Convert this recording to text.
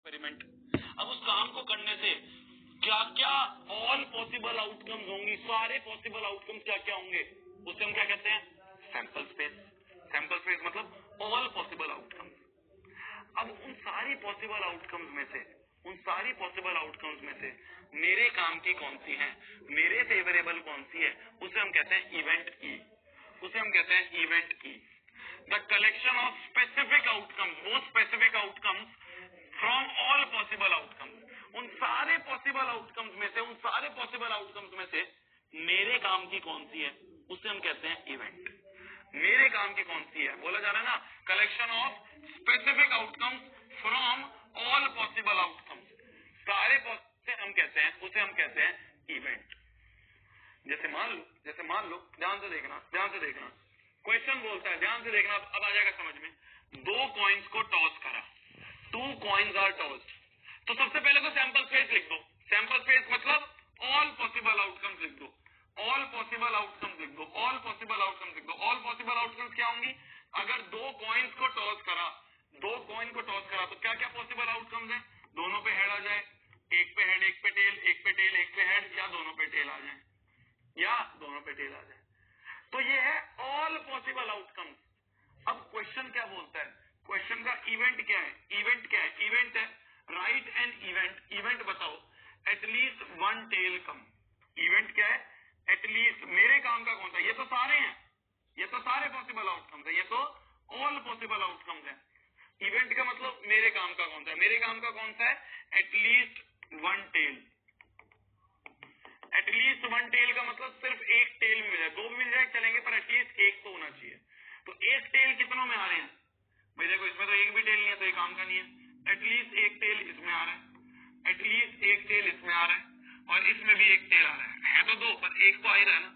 Experiment. अब उस काम को करने से क्या क्या ऑल पॉसिबल आउटकम्स होंगी, सारे पॉसिबल आउटकम्स क्या क्या होंगे, उसे हम क्या कहते हैं? Sample space. सैंपल स्पेस मतलब ऑल पॉसिबल आउटकम्स। अब उन सारी पॉसिबल आउटकम्स में से मेरे काम की कौन सी है, मेरे फेवरेबल कौन सी है, उसे हम कहते हैं event E. The collection of specific outcomes, वो specific outcomes from all possible outcomes. उन सारे पॉसिबल आउटकम्स में से मेरे काम की कौन सी है, उसे हम कहते हैं इवेंट। मेरे काम की कौन सी है, बोला जा रहा है ना, collection of specific outcomes from all possible outcomes, सारे उसे हम कहते हैं इवेंट। जैसे मान लो ध्यान से देखना, क्वेश्चन बोलता है, ध्यान से देखना, अब आ जाएगा समझ में। 2 कॉइन्स को टॉस करा, 2 कॉइन्स आर टॉस्ड। तो सबसे पहले तो सैंपल स्पेस लिख दो। सैंपल स्पेस मतलब ऑल पॉसिबल आउटकम्स लिख दो। ऑल पॉसिबल आउटकम्स क्या होंगी? अगर 2 कॉइन्स को टॉस करा तो क्या क्या पॉसिबल आउटकम्स है? दोनों पे हेड आ जाए, एक पे हेड एक पे टेल, एक पे टेल एक पे हेड, या दोनों पे टेल आ जाए। तो ये है ऑल पॉसिबल आउटकम्स। अब क्वेश्चन क्या बोलता है? क्वेश्चन का इवेंट क्या है? इवेंट है राइट एन इवेंट बताओ एटलीस्ट 1 टेल कम। इवेंट क्या है? एटलीस्ट मेरे काम का कौन सा? ये तो सारे हैं, ये तो सारे पॉसिबल आउटकम्स है, ये तो ऑल पॉसिबल आउटकम्स है। इवेंट का मतलब मेरे काम का कौन सा है? मेरे काम का कौन सा है? At least 1 tell. एटलीस्ट 1 टेल का मतलब सिर्फ एक टेल मिल जाए, 2 भी मिल जाए चलेंगे, पर एटलीस्ट एक तो होना चाहिए। तो एक टेल कितनों में आ रहे हैं भाई? देखो इसमें तो एक भी टेल नहीं है, तो ये काम का नहीं है। एटलीस्ट एक टेल इसमें आ रहा है, एटलीस्ट एक टेल इसमें आ रहा है, और इसमें भी एक टेल आ रहा है तो 2, पर एक तो आ ही रहा है ना।